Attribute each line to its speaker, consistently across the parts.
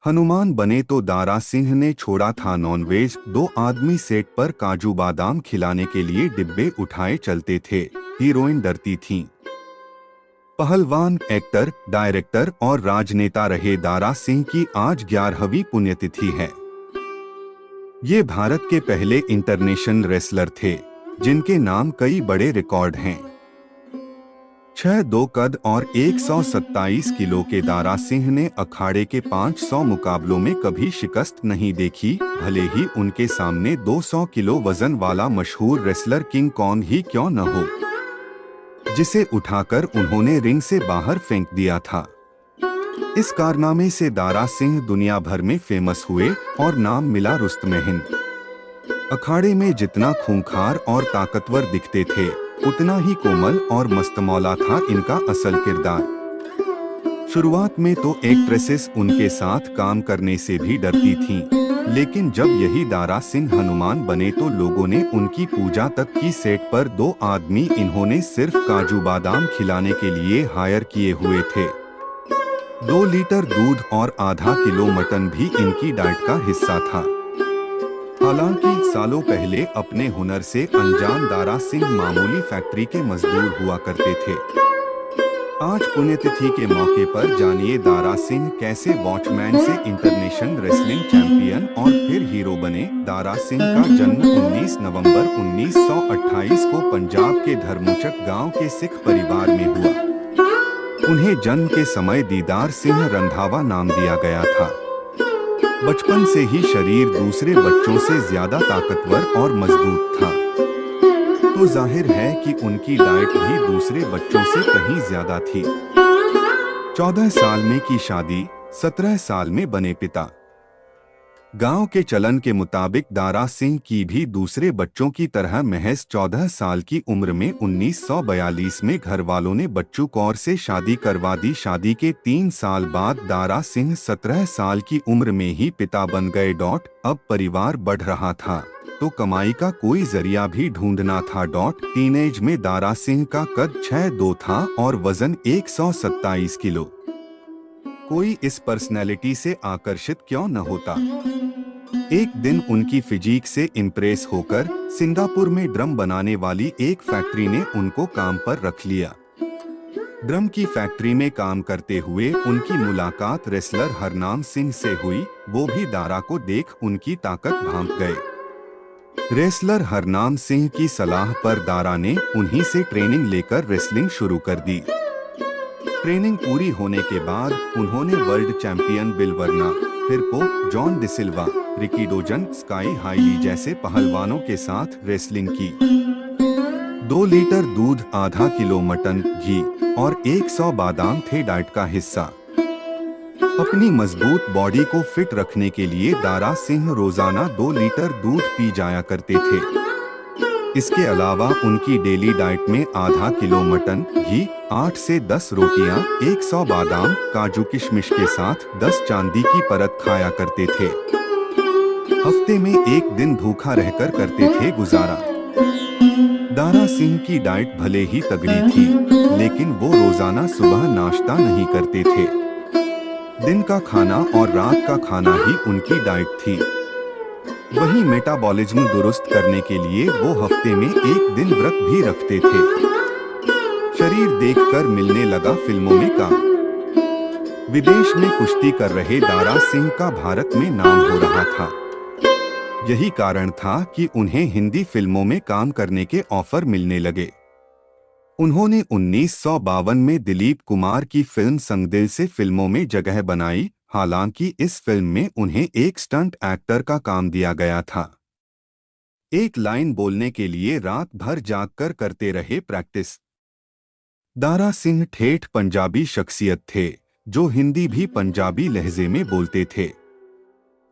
Speaker 1: हनुमान बने तो दारा सिंह ने छोड़ा था नॉनवेज। दो आदमी सेट पर काजू बादाम खिलाने के लिए डिब्बे उठाए चलते थे। हीरोइन डरती थीं। पहलवान, एक्टर, डायरेक्टर और राजनेता रहे दारा सिंह की आज 11वीं पुण्यतिथि है। ये भारत के पहले इंटरनेशनल रेसलर थे जिनके नाम कई बड़े रिकॉर्ड हैं। 6'2" कद और 127 किलो के दारा सिंह ने अखाड़े के 500 मुकाबलों में कभी शिकस्त नहीं देखी, भले ही उनके सामने 200 किलो वजन वाला मशहूर रेसलर किंग कॉन्ग ही क्यों न हो, जिसे उठाकर उन्होंने रिंग से बाहर फेंक दिया था। इस कारनामे से दारा सिंह दुनिया भर में फेमस हुए और नाम मिला रुस्तमे हिंद। अखाड़े में जितना खूंखार और ताकतवर दिखते थे, उतना ही कोमल और मस्तमौला था इनका असल किरदार। शुरुआत में तो एक्ट्रेसेस उनके साथ काम करने से भी डरती थीं, लेकिन जब यही दारा सिंह हनुमान बने तो लोगों ने उनकी पूजा तक की। सेट पर 2 आदमी इन्होंने सिर्फ काजू बादाम खिलाने के लिए हायर किए हुए थे। 2 लीटर दूध और आधा किलो मटन भी इनकी डाइट का हिस्सा था। हालांकि सालों पहले अपने हुनर से अनजान दारा सिंह मामूली फैक्ट्री के मजदूर हुआ करते थे। आज पुण्यतिथि के मौके पर जानिए दारा सिंह कैसे वॉचमैन से इंटरनेशनल रेसलिंग चैंपियन और फिर हीरो बने। दारा सिंह का जन्म 19 नवंबर 1928 को पंजाब के धर्मचक गांव के सिख परिवार में हुआ। उन्हें जन्म के समय दीदार सिंह रंधावा नाम दिया गया था। बचपन से ही शरीर दूसरे बच्चों से ज्यादा ताकतवर और मजबूत था, तो जाहिर है कि उनकी डाइट भी दूसरे बच्चों से कहीं ज्यादा थी। 14 साल में की शादी, 17 साल में बने पिता। गांव के चलन के मुताबिक दारा सिंह की भी दूसरे बच्चों की तरह महज 14 साल की उम्र में 1942 में घर वालों ने बच्चू कौर से शादी करवा दी। शादी के 3 साल बाद दारा सिंह 17 साल की उम्र में ही पिता बन गए। अब परिवार बढ़ रहा था तो कमाई का कोई जरिया भी ढूंढना था। टीनेज में दारा सिंह का कद 6'2" था और वजन 127 किलो। कोई इस पर्सनैलिटी से आकर्षित क्यों न होता। एक दिन उनकी फिजिक से इम्प्रेस होकर सिंगापुर में ड्रम बनाने वाली एक फैक्ट्री ने उनको काम पर रख लिया। ड्रम की फैक्ट्री में काम करते हुए उनकी मुलाकात रेसलर हरनाम सिंह से हुई। वो भी दारा को देख उनकी ताकत भांप गए। रेसलर हरनाम सिंह की सलाह पर दारा ने उन्हीं से ट्रेनिंग लेकर रेसलिंग शुरू कर दी। ट्रेनिंग पूरी होने के बाद उन्होंने world champion Bill Verna, Firpo, John DaSilva, Rikidozan, Sky Hi Lee जैसे पहलवानों के साथ रेसलिंग की। 2 लीटर दूध, आधा किलो मटन, घी और 100 बादाम थे डाइट का हिस्सा। अपनी मजबूत बॉडी को फिट रखने के लिए दारा सिंह रोजाना 2 लीटर दूध पी जाया करते थे। इसके अलावा उनकी डेली डाइट में आधा किलो मटन, घी, 8 से 10 रोटियां, 100 बादाम, काजू किशमिश के साथ 10 चांदी की परत खाया करते थे। हफ्ते में एक दिन भूखा रहकर करते थे गुजारा। दारा सिंह की डाइट भले ही तगड़ी थी, लेकिन वो रोजाना सुबह नाश्ता नहीं करते थे। दिन का खाना और रात का खाना ही उनकी डाइट थी। वहीं मेटाबॉलिज्म दुरुस्त करने के लिए वो हफ्ते में एक दिन व्रत भी रखते थे। शरीर देखकर मिलने लगा फिल्मों में काम। विदेश में कुश्ती कर रहे दारा सिंह का भारत में नाम हो रहा था। यही कारण था कि उन्हें हिंदी फिल्मों में काम करने के ऑफर मिलने लगे। उन्होंने 1952 में दिलीप कुमार की फिल्म संगदिल से फिल्मों में जगह बनाई। हालांकि इस फिल्म में उन्हें एक स्टंट एक्टर का काम दिया गया था। एक लाइन बोलने के लिए रात भर जागकर करते रहे प्रैक्टिस। दारा सिंह ठेठ पंजाबी शख्सियत थे, जो हिंदी भी पंजाबी लहजे में बोलते थे।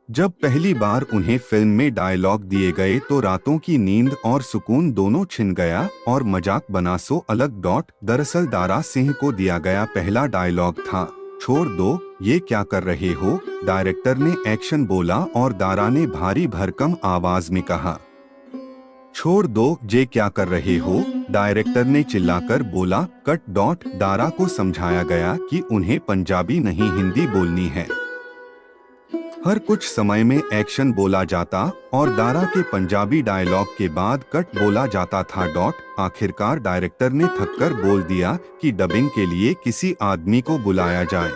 Speaker 1: जब पहली बार उन्हें फिल्म में डायलॉग दिए गए तो रातों की नींद और सुकून दोनों छिन गया और मजाक बना सो अलग। दरअसल दारा सिंह को दिया गया पहला डायलॉग था, छोड़ दो, ये क्या कर रहे हो। डायरेक्टर ने एक्शन बोला और दारा ने भारी भरकम आवाज में कहा, छोड़ दो, ये क्या कर रहे हो। डायरेक्टर ने चिल्लाकर बोला, कट। दारा को समझाया गया कि उन्हें पंजाबी नहीं हिंदी बोलनी है। हर कुछ समय में एक्शन बोला जाता और दारा के पंजाबी डायलॉग के बाद कट बोला जाता था। आखिरकार डायरेक्टर ने थककर बोल दिया कि डबिंग के लिए किसी आदमी को बुलाया जाए।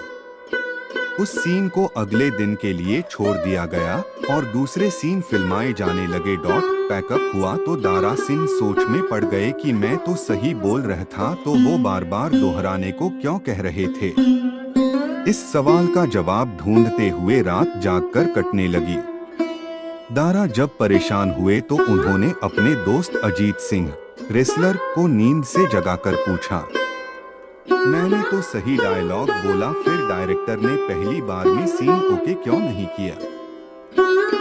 Speaker 1: उस सीन को अगले दिन के लिए छोड़ दिया गया और दूसरे सीन फिल्माए जाने लगे। पैकअप हुआ तो दारा सिंह सोच में पड़ गए कि मैं तो सही बोल रहा था, तो वो बार बार दोहराने को क्यों कह रहे थे। इस सवाल का जवाब ढूंढते हुए रात जागकर कटने लगी। दारा जब परेशान हुए तो उन्होंने अपने दोस्त अजीत सिंह रेसलर को नींद से जगाकर पूछा, मैंने तो सही डायलॉग बोला, फिर डायरेक्टर ने पहली बार में सीन ओके क्यों नहीं किया।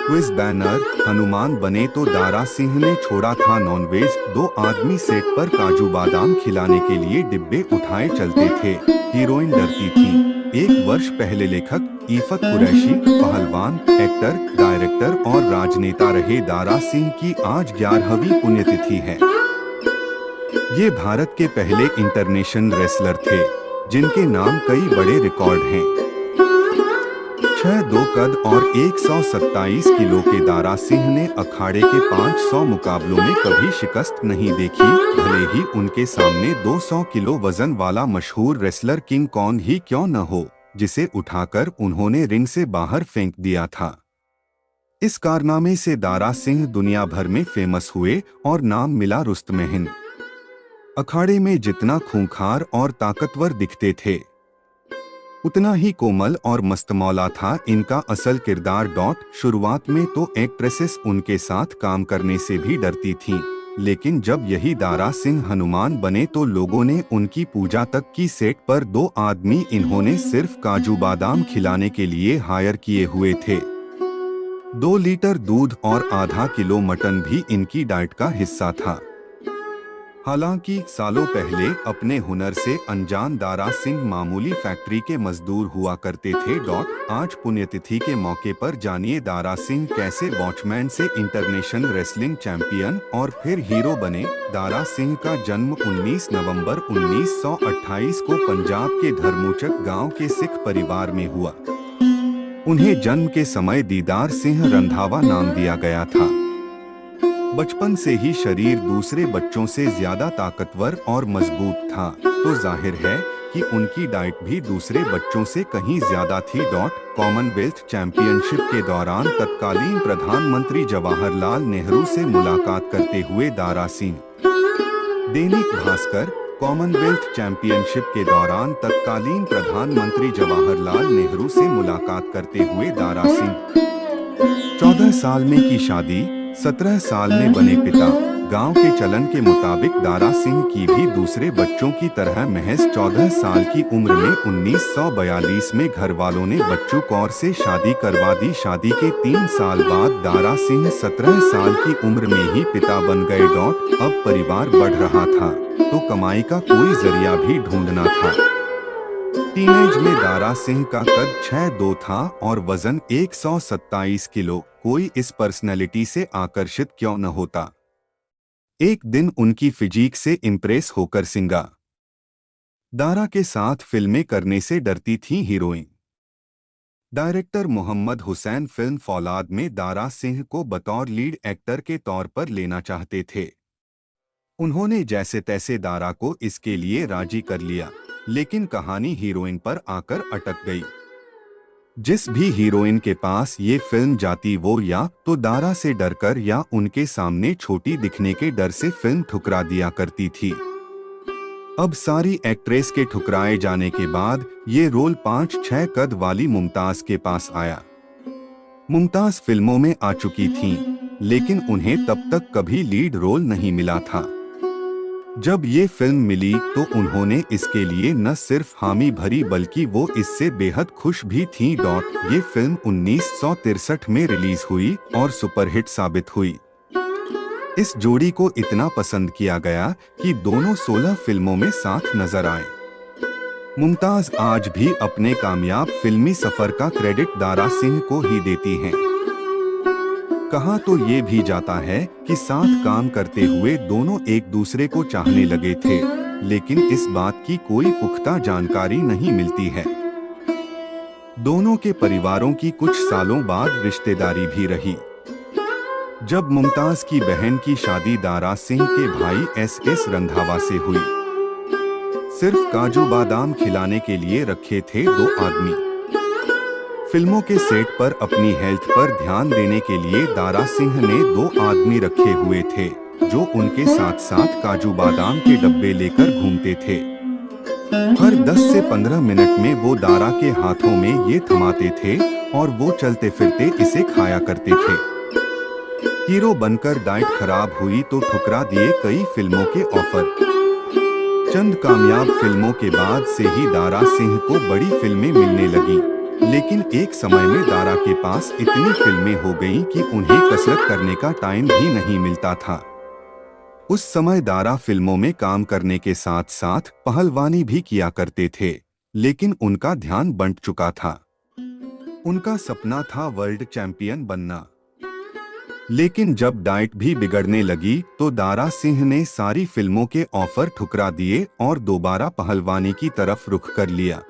Speaker 1: क्विज बैनर हनुमान बने तो दारा सिंह ने छोड़ा था नॉनवेज। 2 आदमी सेट पर काजू बादाम खिलाने के लिए डिब्बे उठाए चलते थे। हीरोइन डरती थी। 1 वर्ष पहले लेखक इफत कुरैशी पहलवान, एक्टर, डायरेक्टर और राजनेता रहे दारा सिंह की आज 11वीं पुण्यतिथि है। ये भारत के पहले इंटरनेशनल रेसलर थे जिनके नाम कई बड़े रिकॉर्ड हैं। 6'2" कद और 127 किलो के दारा सिंह ने अखाड़े के 500 मुकाबलों में कभी शिकस्त नहीं देखी, भले ही उनके सामने 200 किलो वजन वाला मशहूर रेसलर किंग कॉन्ग ही क्यों न हो, जिसे उठाकर उन्होंने रिंग से बाहर फेंक दिया था। इस कारनामे से दारा सिंह दुनिया भर में फेमस हुए और नाम मिला रुस्तम हिंद। अखाड़े में जितना खूंखार और ताकतवर दिखते थे, उतना ही कोमल और मस्तमौला था इनका असल किरदार। शुरुआत में तो एक्ट्रेसेस उनके साथ काम करने से भी डरती थीं, लेकिन जब यही दारा सिंह हनुमान बने तो लोगों ने उनकी पूजा तक की। सेट पर 2 आदमी इन्होंने सिर्फ काजू बादाम खिलाने के लिए हायर किए हुए थे। 2 लीटर दूध और आधा किलो मटन भी इनकी डाइट का हिस्सा था। हालांकि सालों पहले अपने हुनर से अनजान दारा सिंह मामूली फैक्ट्री के मजदूर हुआ करते थे। आज पुण्यतिथि के मौके पर जानिए दारा सिंह कैसे वॉचमैन से इंटरनेशनल रेसलिंग चैंपियन और फिर हीरो बने। दारा सिंह का जन्म 19 नवंबर 1928 को पंजाब के धर्मोचक गांव के सिख परिवार में हुआ। उन्हें जन्म के समय दीदार सिंह रंधावा नाम दिया गया था। बचपन से ही शरीर दूसरे बच्चों से ज्यादा ताकतवर और मजबूत था, तो जाहिर है कि उनकी डाइट भी दूसरे बच्चों से कहीं ज्यादा थी। कॉमनवेल्थ चैंपियनशिप के दौरान तत्कालीन प्रधानमंत्री जवाहरलाल नेहरू से मुलाकात करते हुए दारा सिंह। दैनिक भास्कर कॉमनवेल्थ चैंपियनशिप के दौरान तत्कालीन प्रधानमंत्री जवाहरलाल नेहरू से मुलाकात करते हुए दारा सिंह। 14 साल में की शादी, 17 साल में बने पिता। गांव के चलन के मुताबिक दारा सिंह की भी दूसरे बच्चों की तरह महज 14 साल की उम्र में 1942 में घर वालों ने बच्चू कौर से शादी करवा दी। शादी के 3 साल बाद दारा सिंह 17 साल की उम्र में ही पिता बन गए। अब परिवार बढ़ रहा था तो कमाई का कोई जरिया भी ढूंढना था। टीनेज में दारा सिंह का कद 6'2" था और वजन 127 किलो। कोई इस पर्सनैलिटी से आकर्षित क्यों न होता। एक दिन उनकी फिजीक से इम्प्रेस होकर सिंगा। दारा के साथ फिल्में करने से डरती थीं heroine. Director Mohammed Hussain film Faulad में दारा सिंह को बतौर लीड एक्टर के तौर पर लेना चाहते थे। उन्होंने जैसे तैसे दारा को इसके लिए राजी कर लिया, लेकिन कहानी हीरोइन पर आकर अटक गई। जिस भी हीरोइन के पास ये फिल्म जाती वो या तो दारा से डरकर या उनके सामने छोटी दिखने के डर से फिल्म ठुकरा दिया करती थी। अब सारी एक्ट्रेस के ठुकराए जाने के बाद ये रोल 5-6 कद वाली मुमताज के पास आया। मुमताज फिल्मों में आ चुकी थीं, लेकिन उन्हें तब तक कभी लीड रोल नहीं मिला था। जब ये फिल्म मिली तो उन्होंने इसके लिए न सिर्फ हामी भरी बल्कि वो इससे बेहद खुश भी थीं। ये फिल्म 1963 में रिलीज हुई और सुपरहिट साबित हुई। इस जोड़ी को इतना पसंद किया गया कि दोनों 16 फिल्मों में साथ नजर आए। मुमताज आज भी अपने कामयाब फिल्मी सफर का क्रेडिट दारा सिंह को ही देती हैं। कहा तो ये भी जाता है कि साथ काम करते हुए दोनों एक दूसरे को चाहने लगे थे, लेकिन इस बात की कोई पुख्ता जानकारी नहीं मिलती है। दोनों के परिवारों की कुछ सालों बाद रिश्तेदारी भी रही। जब मुमताज की बहन की शादी दारा सिंह के भाई एस रंधावा से हुई, सिर्फ काजू बादाम खिलाने के लिए रखे थे 2 आदमी। फिल्मों के सेट पर अपनी हेल्थ पर ध्यान देने के लिए दारा सिंह ने 2 आदमी रखे हुए थे, जो उनके साथ साथ काजू बादाम के डब्बे लेकर घूमते थे। हर 10 से 15 मिनट में वो दारा के हाथों में ये थमाते थे और वो चलते फिरते इसे खाया करते थे। हीरो बनकर डाइट खराब हुई तो ठुकरा दिए कई फिल्मों के ऑफर। चंद कामयाब फिल्मों के बाद से ही दारा सिंह को बड़ी फिल्में मिलने लगी, लेकिन एक समय में दारा के पास इतनी फिल्में हो गईं कि उन्हें कसरत करने का टाइम भी नहीं मिलता था। उस समय दारा फिल्मों में काम करने के साथ साथ पहलवानी भी किया करते थे, लेकिन उनका ध्यान बंट चुका था। उनका सपना था वर्ल्ड चैंपियन बनना। लेकिन जब डाइट भी बिगड़ने लगी तो दारा सिंह ने सारी फिल्मों के ऑफर ठुकरा दिए और दोबारा पहलवानी की तरफ रुख कर लिया।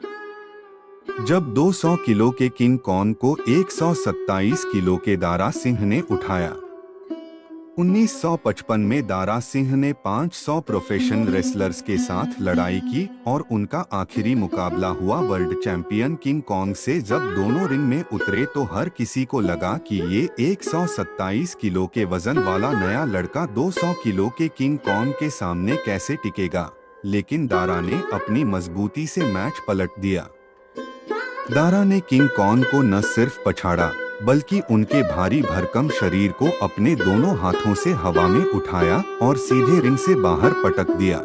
Speaker 1: जब 200 किलो के किंग कॉन्ग को 127 किलो के दारा सिंह ने उठाया। 1955 में दारा सिंह ने 500 प्रोफेशनल रेसलर्स के साथ लड़ाई की और उनका आखिरी मुकाबला हुआ वर्ल्ड चैंपियन किंग कॉन्ग से। जब दोनों रिंग में उतरे तो हर किसी को लगा कि ये 127 किलो के वजन वाला नया लड़का 200 किलो के किंग कॉन्ग के सामने कैसे टिकेगा, लेकिन दारा ने अपनी मजबूती से मैच पलट दिया। दारा ने किंग कॉन्ग को न सिर्फ पछाड़ा बल्कि उनके भारी भरकम शरीर को अपने दोनों हाथों से हवा में उठाया और सीधे रिंग से बाहर पटक दिया।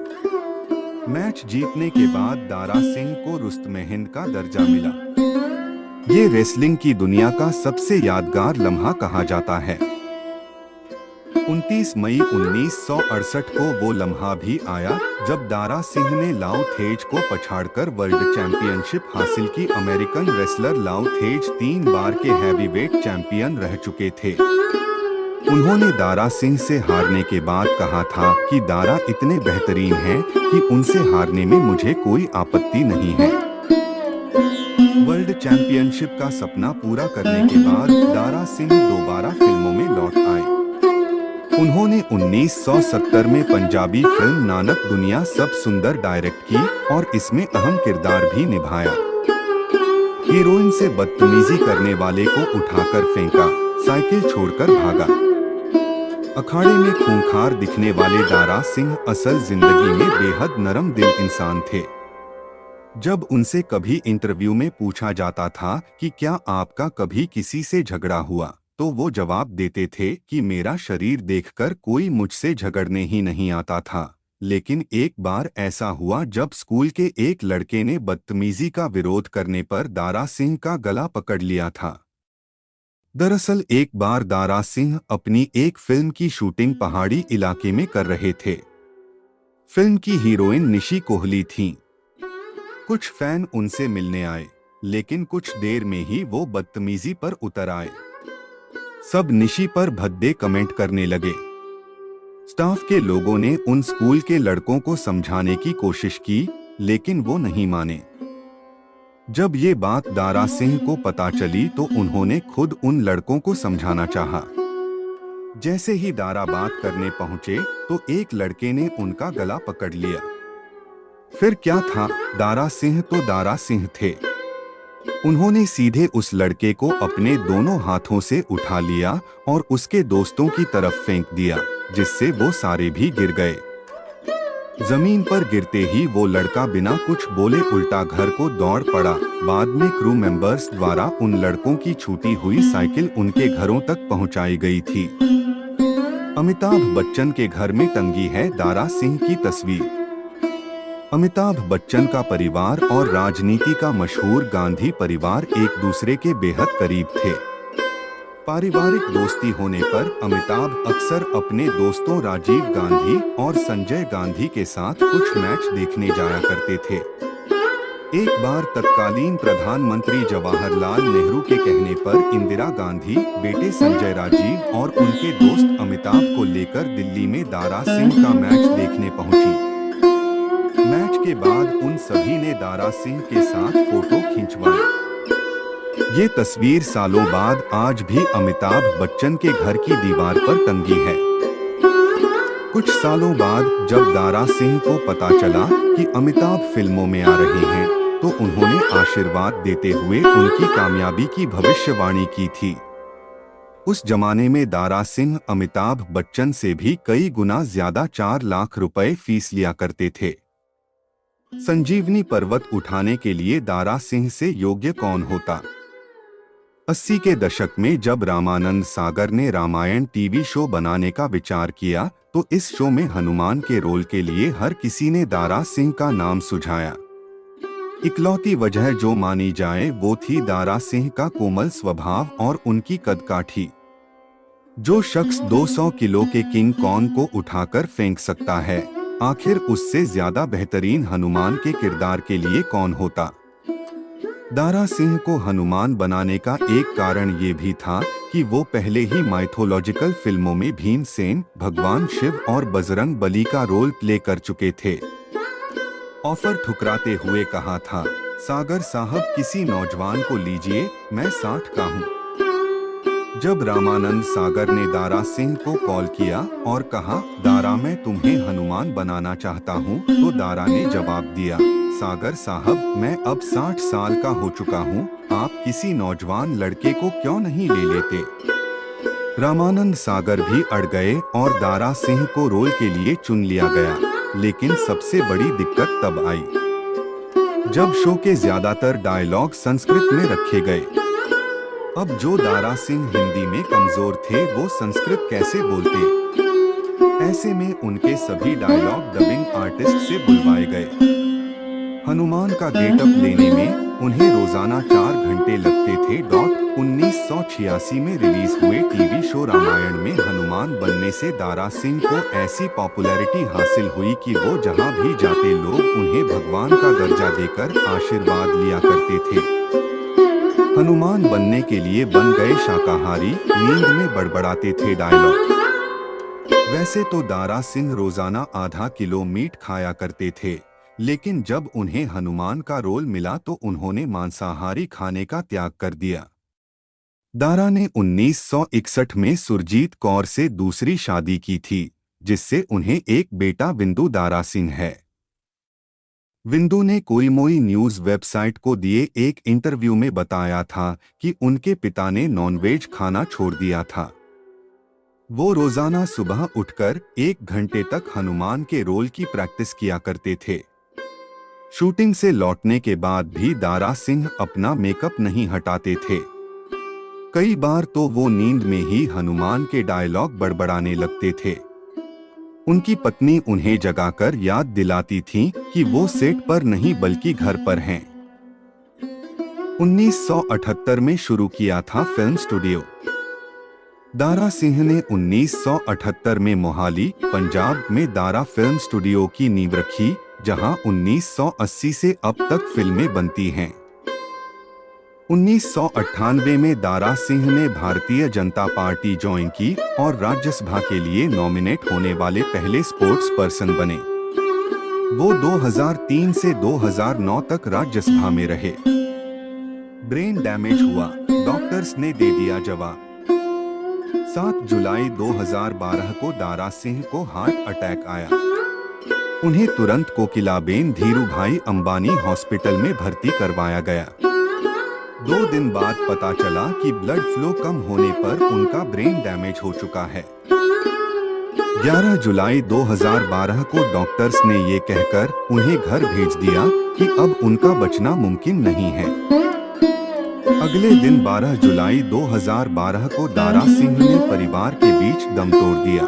Speaker 1: मैच जीतने के बाद दारा सिंह को रुस्तम-ए-हिंद का दर्जा मिला। ये रेसलिंग की दुनिया का सबसे यादगार लम्हा कहा जाता है। 29 मई 1968 को वो लम्हा भी आया जब दारा सिंह ने लाओ थेज को पछाड़कर वर्ल्ड चैंपियनशिप हासिल की। अमेरिकन रेसलर लाओ थेज 3 बार के हैवीवेट चैंपियन रह चुके थे। उन्होंने दारा सिंह से हारने के बाद कहा था कि दारा इतने बेहतरीन हैं कि उनसे हारने में मुझे कोई आपत्ति नहीं है। वर्ल्ड चैंपियनशिप का सपना पूरा करने के बाद दारा सिंह दोबारा फिल्मों में लौट आए। उन्होंने 1970 में पंजाबी फिल्म नानक दुनिया सब सुंदर डायरेक्ट की और इसमें अहम किरदार भी निभाया। हीरोइन से बदतमीजी करने वाले को उठाकर फेंका, साइकिल छोड़कर भागा। अखाड़े में खूंखार दिखने वाले दारा सिंह असल जिंदगी में बेहद नरम दिल इंसान थे। जब उनसे कभी इंटरव्यू में पूछा जाता था कि क्या आपका कभी किसी से झगड़ा हुआ, तो वो जवाब देते थे कि मेरा शरीर देखकर कोई मुझसे झगड़ने ही नहीं आता था। लेकिन एक बार ऐसा हुआ जब स्कूल के एक लड़के ने बदतमीजी का विरोध करने पर दारा सिंह का गला पकड़ लिया था। दरअसल एक बार दारा सिंह अपनी एक फिल्म की शूटिंग पहाड़ी इलाके में कर रहे थे। फिल्म की हीरोइन निशी कोहली थीं। कुछ फैन उनसे मिलने आए, लेकिन कुछ देर में ही वो बदतमीजी पर उतर आए। सब निशी पर भद्दे कमेंट करने लगे। स्टाफ के लोगों ने उन स्कूल के लड़कों को समझाने की कोशिश की, लेकिन वो नहीं माने। जब ये बात दारा सिंह को पता चली तो उन्होंने खुद उन लड़कों को समझाना चाहा। जैसे ही दारा बात करने पहुंचे तो एक लड़के ने उनका गला पकड़ लिया। फिर क्या था, दारा सिंह तो दारा सिंह थे। उन्होंने सीधे उस लड़के को अपने दोनों हाथों से उठा लिया और उसके दोस्तों की तरफ फेंक दिया, जिससे वो सारे भी गिर गए। जमीन पर गिरते ही वो लड़का बिना कुछ बोले उल्टा घर को दौड़ पड़ा। बाद में क्रू मेंबर्स द्वारा उन लड़कों की छूटी हुई साइकिल उनके घरों तक पहुंचाई गई थी। अमिताभ बच्चन के घर में टंगी है दारा सिंह की तस्वीर। अमिताभ बच्चन का परिवार और राजनीति का मशहूर गांधी परिवार एक दूसरे के बेहद करीब थे। पारिवारिक दोस्ती होने पर अमिताभ अक्सर अपने दोस्तों राजीव गांधी और संजय गांधी के साथ कुछ मैच देखने जाया करते थे। एक बार तत्कालीन प्रधानमंत्री जवाहरलाल नेहरू के कहने पर इंदिरा गांधी बेटे संजय राजीव और उनके दोस्त अमिताभ को लेकर दिल्ली में दारा सिंह का मैच देखने पहुंची। मैच के बाद उन सभी ने दारा सिंह के साथ फोटो खिंचवाई। ये तस्वीर सालों बाद आज भी अमिताभ बच्चन के घर की दीवार पर टंगी है। कुछ सालों बाद जब दारा सिंह को पता चला कि अमिताभ फिल्मों में आ रहे हैं, तो उन्होंने आशीर्वाद देते हुए उनकी कामयाबी की भविष्यवाणी की थी। उस जमाने में दारा सिंह अमिताभ बच्चन से भी कई गुना ज्यादा 4 लाख रुपए फीस लिया करते थे। संजीवनी पर्वत उठाने के लिए दारा सिंह से योग्य कौन होता। 80 के दशक में जब रामानंद सागर ने रामायण टीवी शो बनाने का विचार किया, तो इस शो में हनुमान के रोल के लिए हर किसी ने दारा सिंह का नाम सुझाया। इकलौती वजह जो मानी जाए वो थी दारा सिंह का कोमल स्वभाव और उनकी कदकाठी। जो शख्स 200 किलो के किंग कॉन्ग को उठाकर फेंक सकता है, आखिर उससे ज्यादा बेहतरीन हनुमान के किरदार के लिए कौन होता। दारा सिंह को हनुमान बनाने का एक कारण ये भी था कि वो पहले ही माइथोलॉजिकल फिल्मों में भीमसेन, भगवान शिव और बजरंग बली का रोल प्ले कर चुके थे। ऑफर ठुकराते हुए कहा था, सागर साहब किसी नौजवान को लीजिए, मैं 60 का हूँ। जब रामानंद सागर ने दारा सिंह को कॉल किया और कहा, दारा मैं तुम्हें हनुमान बनाना चाहता हूँ, तो दारा ने जवाब दिया, सागर साहब मैं अब 60 साल का हो चुका हूँ, आप किसी नौजवान लड़के को क्यों नहीं ले लेते। रामानंद सागर भी अड़ गए और दारा सिंह को रोल के लिए चुन लिया गया। लेकिन सबसे बड़ी दिक्कत तब आई जब शो के ज्यादातर डायलॉग संस्कृत में रखे गए। अब जो दारा सिंह हिंदी में कमजोर थे वो संस्कृत कैसे बोलते। ऐसे में उनके सभी डायलॉग डबिंग आर्टिस्ट से बुलवाए गए। हनुमान का गेटअप लेने में उन्हें रोजाना 4 घंटे लगते थे। 1986 में रिलीज हुए टीवी शो रामायण में हनुमान बनने से दारा सिंह को ऐसी पॉपुलैरिटी हासिल हुई कि वो जहां भी जाते लोग उन्हें भगवान का दर्जा देकर आशीर्वाद लिया करते थे। हनुमान बनने के लिए बन गए शाकाहारी, नींद में बड़बड़ाते थे डायलॉग। वैसे तो दारा सिंह रोजाना आधा किलो मीट खाया करते थे, लेकिन जब उन्हें हनुमान का रोल मिला तो उन्होंने मांसाहारी खाने का त्याग कर दिया। दारा ने 1961 में सुरजीत कौर से दूसरी शादी की थी, जिससे उन्हें एक बेटा विंदु दारा सिंह है। विंदु ने कोई न्यूज़ वेबसाइट को दिए एक इंटरव्यू में बताया था कि उनके पिता ने नॉनवेज खाना छोड़ दिया था। वो रोजाना सुबह उठकर 1 घंटे तक हनुमान के रोल की प्रैक्टिस किया करते थे। शूटिंग से लौटने के बाद भी दारा सिंह अपना मेकअप नहीं हटाते थे। कई बार तो वो नींद में ही हनुमान के डायलॉग बड़बड़ाने लगते थे। उनकी पत्नी उन्हें जगाकर याद दिलाती थी कि वो सेट पर नहीं बल्कि घर पर हैं। 1978 में शुरू किया था फिल्म स्टूडियो। दारा सिंह ने 1978 में मोहाली, पंजाब में दारा फिल्म स्टूडियो की नींव रखी, जहां 1980 से अब तक फिल्में बनती हैं। 1998 में दारा सिंह ने भारतीय जनता पार्टी ज्वाइन की और राज्यसभा के लिए नॉमिनेट होने वाले पहले स्पोर्ट्स पर्सन बने। वो 2003 से 2009 तक राज्यसभा में रहे। ब्रेन डैमेज हुआ, डॉक्टर्स ने दे दिया जवाब। 7 जुलाई 2012 को दारा सिंह को हार्ट अटैक आया। उन्हें तुरंत कोकिलाबेन धीरूभाई अंबानी हॉस्पिटल में भर्ती करवाया गया। 2 दिन बाद पता चला कि ब्लड फ्लो कम होने पर उनका ब्रेन डैमेज हो चुका है। 11 जुलाई 2012 को डॉक्टर्स ने ये कहकर उन्हें घर भेज दिया कि अब उनका बचना मुमकिन नहीं है। अगले दिन 12 जुलाई 2012 को दारा सिंह ने परिवार के बीच दम तोड़ दिया।